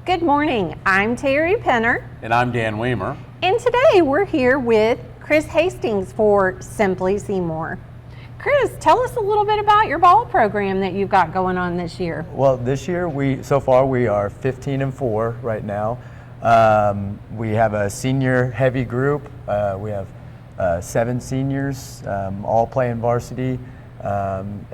Good morning. I'm Terry Penner. And I'm Dan Weimer. And today we're here with Chris Hastings for Simply Seymour. Chris, tell us a little bit about your ball program that you've got going on this year. Well, this year so far we are 15-4 right now. We have a senior heavy group. We have 7 seniors, all playing varsity. And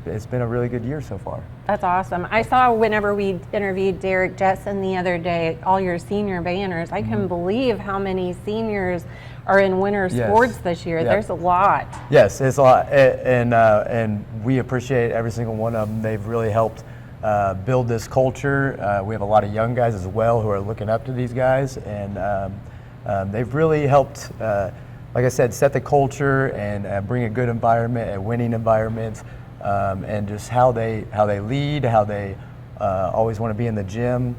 it's been a really good year so far. That's awesome. I saw whenever we interviewed Derek Jetson the other day, all your senior banners. I couldn't believe how many seniors are in winter sports this year. Yep. There's a lot. Yes, it's a lot, and we appreciate every single one of them. They've really helped build this culture. We have a lot of young guys as well who are looking up to these guys, and they've really helped, like I said, set the culture and bring a good environment, a winning environment, and just how they lead, how they always want to be in the gym.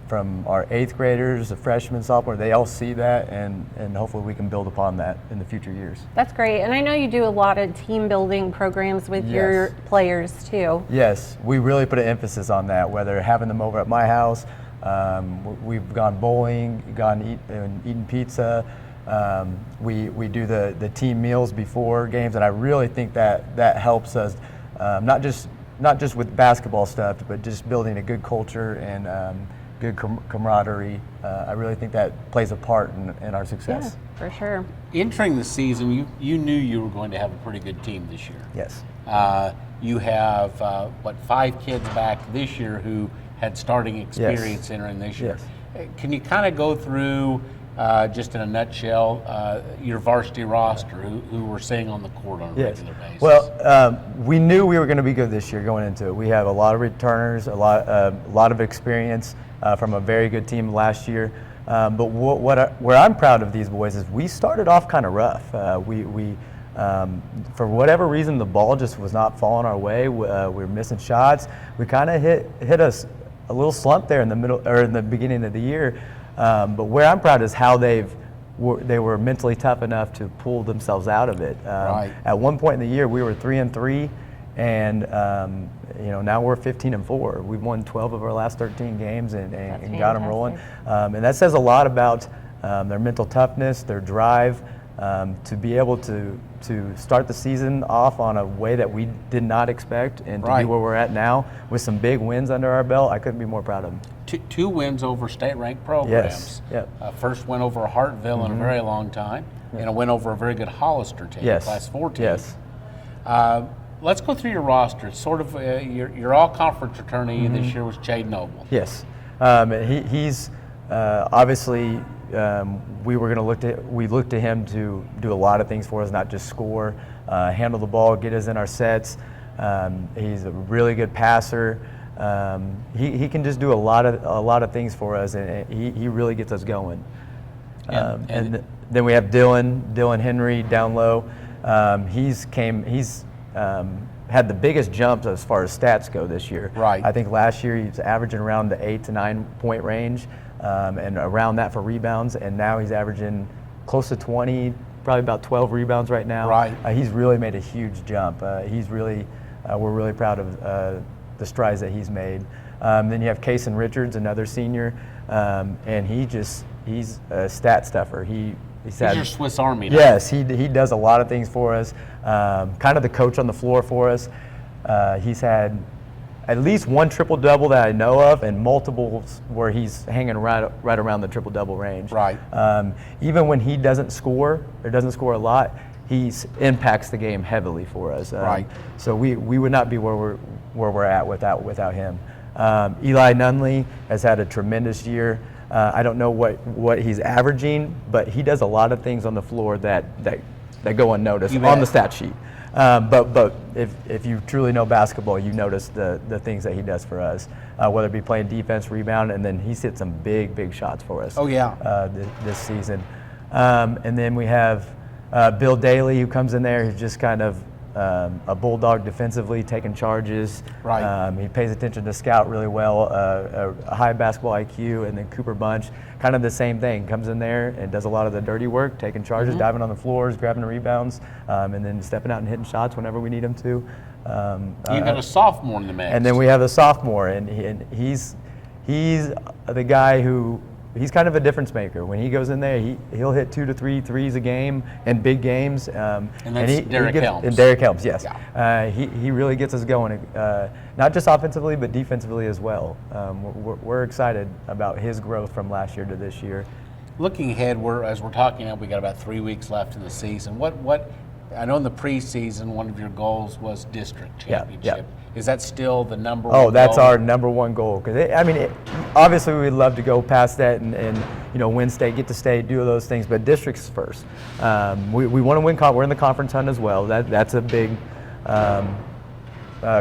From our 8th graders, the freshmen, sophomore, they all see that, and hopefully we can build upon that in the future years. That's great. And I know you do a lot of team building programs with your players too. Yes, we really put an emphasis on that, whether having them over at my house, we've gone bowling, eaten pizza. We do the team meals before games, and I really think that helps us, not just with basketball stuff, but just building a good culture and good camaraderie. I really think that plays a part in our success. Yeah, for sure. Entering the season, you knew you were going to have a pretty good team this year. Yes. You have, 5 kids back this year who had starting experience entering this year. Yes. Can you kind of go through, just in a nutshell, your varsity roster, who we're seeing on the court on a regular basis? Well, we knew we were going to be good this year going into it. We have a lot of returners, a lot of experience from a very good team last year. But where I'm proud of these boys is we started off kind of rough. We for whatever reason, the ball just was not falling our way. We were missing shots. We kind of hit us a little slump there in the middle or in the beginning of the year. But where I'm proud is how they were mentally tough enough to pull themselves out of it. Right. At one point in the year, we were 3-3, and now we're 15-4. We've won 12 of our last 13 games and got them rolling. And that says a lot about their mental toughness, their drive, to be able to start the season off on a way that we did not expect, and to be where we're at now with some big wins under our belt. I couldn't be more proud of them. 2 wins over state-ranked programs. Yes. Yep. First win over Hartville in a very long time, and a win over a very good Hollister team, Class 4 team. Yes. Let's go through your roster. It's sort of your all-conference attorney this year was Chade Noble. Yes. He's obviously we looked to him to do a lot of things for us, not just score, handle the ball, get us in our sets. He's a really good passer. He can just do a lot of things for us, and he really gets us going. And then we have Dylan Henry down low. He's had the biggest jumps as far as stats go this year. Right. I think last year he was averaging around the 8 to 9 point range, and around that for rebounds. And now he's averaging close to 20, probably about 12 rebounds right now. Right. He's really made a huge jump. We're really proud of the strides that he's made. Then you have Kason Richards, another senior, and he's a stat stuffer. He's your Swiss Army knife. Yes, he does a lot of things for us. Kind of the coach on the floor for us. He's had at least 1 triple-double that I know of, and multiples where he's hanging right around the triple-double range. Right. Even when he doesn't score a lot, he impacts the game heavily for us. Right. So we would not be where we're at without him. Eli Nunley has had a tremendous year. I don't know what he's averaging, but he does a lot of things on the floor that go unnoticed on the stat sheet. But if you truly know basketball, you notice the things that he does for us, whether it be playing defense, rebound, and then he's hit some big shots for us. Oh yeah. This season, and then we have Bill Daly, who comes in there. He's just kind of a bulldog defensively, taking charges. Right. He pays attention to scout really well, a high basketball IQ, and then Cooper Bunch, kind of the same thing, comes in there and does a lot of the dirty work, taking charges, diving on the floors, grabbing the rebounds, and then stepping out and hitting shots whenever we need him to. You got a sophomore in the mix. And then we have a sophomore, and he's the guy who, he's kind of a difference maker. When he goes in there, he'll hit 2 to 3 threes a game in big games. And that's Derek Helms. And Derek Helms, yes. Yeah. He really gets us going, not just offensively, but defensively as well. We're excited about his growth from last year to this year. Looking ahead, as we're talking now, we got about 3 weeks left in the season. What I know in the preseason, one of your goals was district championship. Yeah. Is that still the number one Oh, that's goal? our number one goal. Because obviously we'd love to go past that and win state, get to state, do those things. But districts first. We want to win. We're in the conference hunt as well. That's a big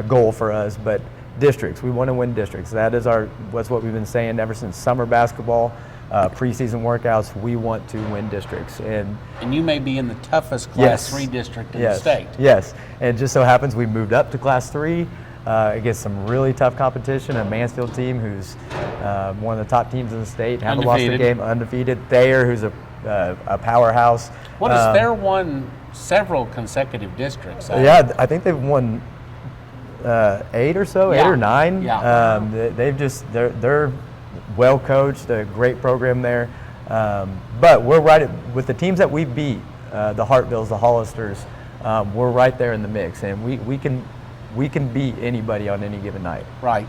goal for us. But districts, we want to win districts. That's what we've been saying ever since summer basketball. Preseason workouts, we want to win districts. And you may be in the toughest Class 3 district in the state. Yes, and it just so happens we moved up to Class 3 against some really tough competition, a Mansfield team who's one of the top teams in the state, haven't lost a game, undefeated. Thayer, who's a powerhouse. What has Thayer won several consecutive districts? Yeah, I think they've won 8 or so, 8 or 9. Yeah. They're well coached, a great program there. But we're right with the teams that we beat, the Hartvilles, the Hollisters. We're right there in the mix, and we can beat anybody on any given night. Right.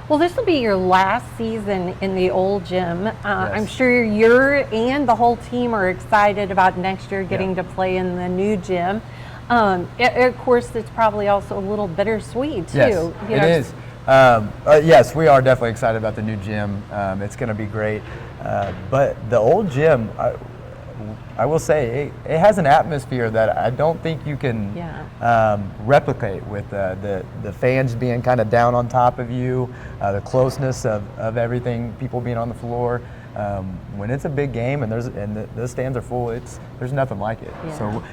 Well, this will be your last season in the old gym. Yes. I'm sure you and the whole team are excited about next year getting to play in the new gym. Of course, it's probably also a little bittersweet too. Yes, it is. Yes, we are definitely excited about the new gym. It's going to be great. But the old gym, I will say, it has an atmosphere that I don't think you can replicate with the fans being kind of down on top of you, the closeness of everything, people being on the floor. When it's a big game and the stands are full, there's nothing like it. Yeah. So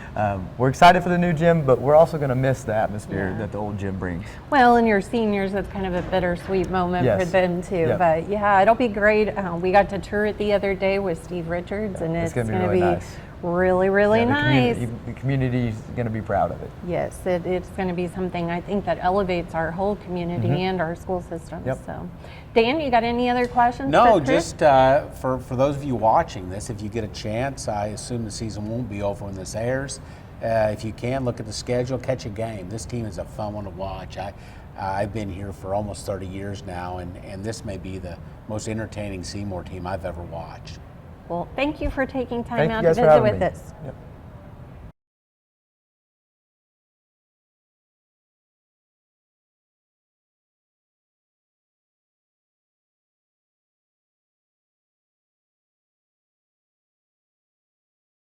we're excited for the new gym, but we're also going to miss the atmosphere that the old gym brings. Well, and your seniors, that's kind of a bittersweet moment for them too. Yep. But yeah, it'll be great. We got to tour it the other day with Steve Richards, and it's going to be nice. Really nice. The community is going to be proud of it. Yes, it's going to be something I think that elevates our whole community and our school systems. Yep. So, Dan, you got any other questions? No, just for those of you watching this, if you get a chance, I assume the season won't be over when this airs. If you can, look at the schedule, catch a game. This team is a fun one to watch. I've been here for almost 30 years now, and this may be the most entertaining Seymour team I've ever watched. Well, thank you for taking time out to visit with us. Yep.